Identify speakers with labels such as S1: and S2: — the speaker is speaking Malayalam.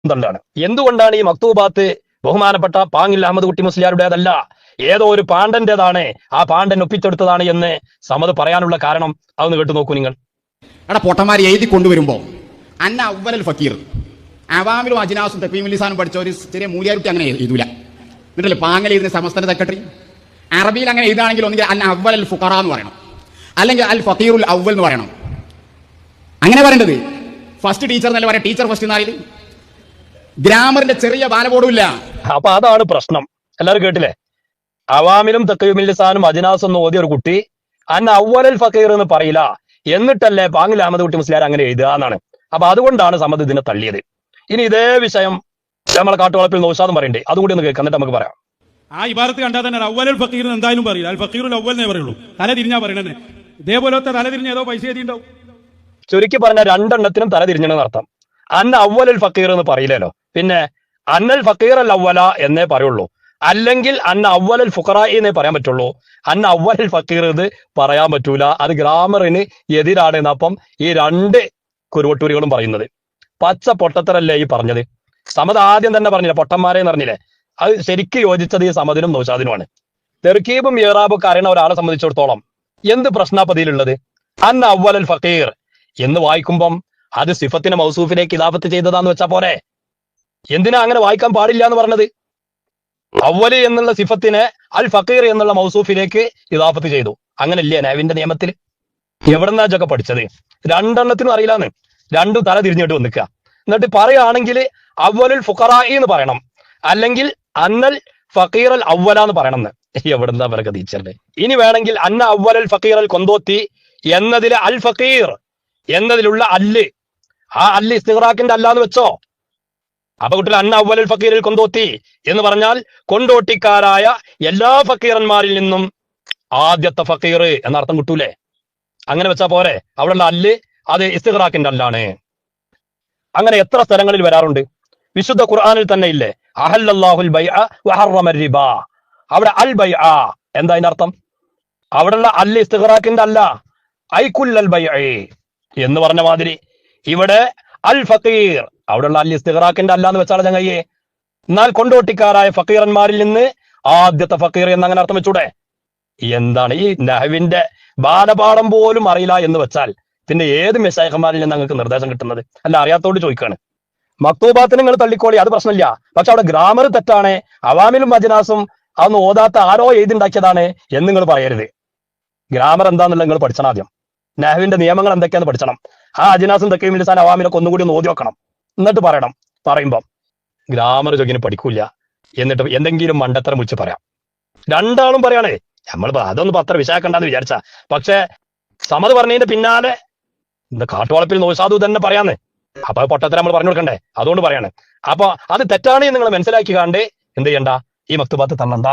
S1: തള്ളുകയാണ്. എന്തുകൊണ്ടാണ് ഈ മക്തൂബാത്ത് ബഹുമാനപ്പെട്ട പാങ്ങിൽ അഹമ്മദ് കുട്ടി മുസ്ലിയാരുടേതല്ല, ഏതോ ഒരു പാണ്ഡന്റേതാണ്, ആ പാണ്ഡൻ ഒപ്പിച്ചെടുത്തതാണ് എന്ന് സമദ് പറയാനുള്ള കാരണം അതൊന്ന് കേട്ടു നോക്കൂ നിങ്ങൾ.
S2: അവിടെ പൊട്ടന്മാർ എഴുതി കൊണ്ടുവരുമ്പോ അന്ന അവ്വലൽ ഫക്കീർ അവാമിലും അജിനാസും തെക്കീമുൽ ലിസാനും പഠിച്ച ഒരു ചെറിയ മൂല്യാരുട്ടി അങ്ങനെ എഴുതൂല. എന്നിട്ടല്ലേ പാങ്ങൽ ഇതിന് സംസ്ഥാന സെക്രട്ടറി അറബിയിൽ അങ്ങനെ എഴുതാണെങ്കിൽ ഒന്നുകിൽ അന്ന അവ്വലൽ ഫുഖറ എന്ന് പറയണം, അല്ലെങ്കിൽ അൽ ഫക്കീറുൽ അവ്വൽ എന്ന് പറയണം. അങ്ങനെ പറയേണ്ടത് ഫസ്റ്റ് ടീച്ചർ എന്നല്ല പറയാം, ടീച്ചർ ഫസ്റ്റ് എന്നാലും ഗ്രാമറിന്റെ ചെറിയ ബാലബോർഡും ഇല്ല.
S1: അപ്പൊ അതാണ് പ്രശ്നം. എല്ലാവരും കേട്ടില്ലേ? അവാമിലും തെക്കീമുൽ ലിസാനും അജിനാസും എന്ന് ഓതിയ ഒരു കുട്ടി അന്ന അവ്വലൽ ഫക്കീർ എന്ന് പറയില്ല, എന്നിട്ടല്ലേ പാങ്ങിൽ അഹമ്മദ് കുട്ടി മുസ്ലിയാർ അങ്ങനെ എഴുതുക എന്നാണ്. അപ്പൊ അതുകൊണ്ടാണ് സമദ് ഇതിനെ തള്ളിയത്. ഇനി ഇതേ വിഷയം നമ്മളെ കാട്ടുവളപ്പിൽ നൗഷാദും പറയണ്ടേ, അതും കൂടി ഒന്ന് കേൾക്കാം, എന്നിട്ട് നമുക്ക് പറയാം.
S3: ആ ഇബാറത്ത് കണ്ടാൽ തന്നെ അവ്വലൽ ഫക്കീർ എന്തായാലും പറയില്ല, അൽ ഫക്കീറുൽ അവ്വൽ എന്നേ പറയുള്ളൂ. തല തിരിഞ്ഞാ പറയണേ. ഇതേപോലത്തെ തല തിരിഞ്ഞ ഏതോ പൈസ എഴുതിണ്ടാവും.
S1: ചുരുക്കി പറഞ്ഞ രണ്ടെണ്ണത്തിനും തല തിരിഞ്ഞണെന്ന് അർത്ഥം. അന്ന അവ്വലൽ ഫക്കീർ എന്ന് പറയില്ലല്ലോ, പിന്നെ അന്നൽ ഫക്കീർ അൽ അവ്വല എന്നേ പറയുള്ളൂ, അല്ലെങ്കിൽ അന്ന അവ്വലൽ ഫുഖറ എന്നേ പറയാൻ പറ്റുള്ളൂ. അന്ന അവ്വലൽ ഫക്കീർ ഇത് പറയാൻ പറ്റൂല, അത് ഗ്രാമറിന് എതിരാണ്. അപ്പം ഈ രണ്ട് കുരുവട്ടൂരികളും പറയുന്നത് പച്ച പൊട്ടത്തരല്ലേ ഈ പറഞ്ഞത്. സമദ് ആദ്യം തന്നെ പറഞ്ഞില്ല പൊട്ടന്മാരെ എന്ന് പറഞ്ഞില്ലേ, അത് ശരിക്കും യോജിച്ചത് ഈ സമദിനും നൗഷാദിനുമാണ്. തെർക്കീബും ഇറാബും ഒക്കെ അറിയണ ഒരാളെ സംബന്ധിച്ചിടത്തോളം എന്ത് പ്രശ്നാപതിയിലുള്ളത്? അന്ന അവ്വലൽ ഫക്കീർ എന്ന് വായിക്കുമ്പം അത് സിഫത്തിനെ മൗസൂഫിലേക്ക് ഇദാഫത്ത് ചെയ്തതാന്ന് വെച്ചാ പോരെ. എന്തിനാ അങ്ങനെ വായിക്കാൻ പാടില്ല എന്ന് പറഞ്ഞത്? അവ്വല് എന്നുള്ള സിഫത്തിനെ അൽ ഫക്കീർ എന്നുള്ള മൗസൂഫിലേക്ക് ഇദാഫത്ത് ചെയ്തു. അങ്ങനല്ലേ നഹ്വിന്റെ നിയമത്തിൽ? എവിടെന്നാ ഇതൊക്കെ പഠിച്ചത്? രണ്ടെണ്ണത്തിനും അറിയില്ലാന്ന്. രണ്ടും തല തിരിഞ്ഞിട്ട് വന്നിക്കുക. എന്നിട്ട് പറയുകയാണെങ്കിൽ അവ്വലുൽ ഫുഖറാഇ എന്ന് പറയണം, അല്ലെങ്കിൽ അന്നൽ ഫക്കീർ അൽ അവ്വല എന്ന് പറയണം എന്ന്. എവിടെന്താ അവരൊക്കെ ടീച്ചറിന്റെ? ഇനി വേണമെങ്കിൽ അന്ന അവ്വലൽ ഫക്കീർ അൽ കൊന്തോത്തി എന്നതിലെ അൽ ഫക്കീർ എന്നതിലുള്ള അല്ല്, ആ അല്ല് ഇസ്തിഗ്റാഖിന്റെ അല്ലാന്ന് വെച്ചോ. അപ്പൊ കുട്ടികൾ അന്ന അവ്വലൽ ഫക്കീറിൽ കൊന്തോത്തി എന്ന് പറഞ്ഞാൽ കൊണ്ടോട്ടിക്കാരായ എല്ലാ ഫക്കീറന്മാരിൽ നിന്നും ആദ്യത്തെ ഫക്കീർ എന്നർത്ഥം കിട്ടൂലേ? അങ്ങനെ വെച്ചാ പോരെ? അവിടെയുള്ള അല്ല് അത് ഇസ്തിഗ്റാഖിന്റെ അല്ലാണ്. അങ്ങനെ എത്ര സ്ഥലങ്ങളിൽ വരാറുണ്ട്? വിശുദ്ധ ഖുർആനിൽ തന്നെ ഇല്ലേ അഹല്ലല്ലാഹുൽ ബൈഅ വഹറമ റിബ. അവിടെ അൽ ബൈഅ എന്താ അതിന്റെ അർത്ഥം? അവിടെയുള്ള അല്ല് ഇസ്തിഗ്റാഖിന്റെ അല്ല, ഐകുല്ലൽ ബൈഅ എന്ന് പറഞ്ഞ മാതിരി ഇവിടെ അൽ ഫക്കീർ അവിടെയുള്ള അൽ ഇസ്തിഗ്റാഖിന്റെ അല്ല എന്ന് വെച്ചാൽ ചങ്ങയ്യേ. എന്നാൽ കൊണ്ടോട്ടിക്കാരായ ഫക്കീറന്മാരിൽ നിന്ന് ആദ്യത്തെ ഫക്കീർ എന്ന് അങ്ങനെ അർത്ഥം വെച്ചൂടെ? എന്താണ് ഈ നഹ്വിന്റെ ബാലപാഠം പോലും അറിയില്ല എന്ന് വെച്ചാൽ ഇതിന്റെ ഏത് മെശായിഖന്മാരിൽ നിന്ന് നിങ്ങൾക്ക് നിർദ്ദേശം കിട്ടുന്നത്? അല്ല, അറിയാത്തോട് ചോദിക്കാണ്. മക്തൂബാത്തിന് നിങ്ങൾ തള്ളിക്കോളി, അത് പ്രശ്നമില്ല. പക്ഷെ അവിടെ ഗ്രാമർ തെറ്റാണ്, അവാമിലും അജ്നാസും അതൊന്നും ഓതാത്ത ആരോ എഴുതിണ്ടാക്കിയതാണ് എന്ന് നിങ്ങൾ പറയരുത്. ഗ്രാമർ എന്താന്നുള്ള നിങ്ങൾ പഠിച്ചണം ആദ്യം. നഹ്വിന്റെ നിയമങ്ങൾ എന്തൊക്കെയാന്ന് പഠിച്ചണം. ആ അജ്നാസും തെക്കീമുൽ ലിസാൻ അവാമിലൊക്കെ ഒന്നും കൂടി ഒന്ന് ഓതി വെക്കണം, എന്നിട്ട് പറയണം. പറയുമ്പം ഗ്രാമർ ചോദിക്കുന്നു പഠിക്കൂല, എന്നിട്ട് എന്തെങ്കിലും മണ്ടത്തരം വിളിച്ച് പറയാം. രണ്ടാളും പറയണേ, നമ്മൾ അതൊന്നും അത്ര വിശാക്കണ്ടെന്ന് വിചാരിച്ച. പക്ഷെ സമദ് പറഞ്ഞതിന്റെ പിന്നാലെ ഇന്ന് കാട്ടുവളപ്പിൽ നൗഷാദു തന്നെ പറയാന്ന്. അപ്പൊ പൊട്ടത്തരം നമ്മൾ പറഞ്ഞു കൊടുക്കണ്ടേ? അതുകൊണ്ട് പറയാണ്. അപ്പൊ അത് തെറ്റാണ് നിങ്ങൾ മനസ്സിലാക്കി കണ്ട് എന്ത് ചെയ്യണ്ട, ഈ മക്തുബാത്ത് തള്ളണ്ട.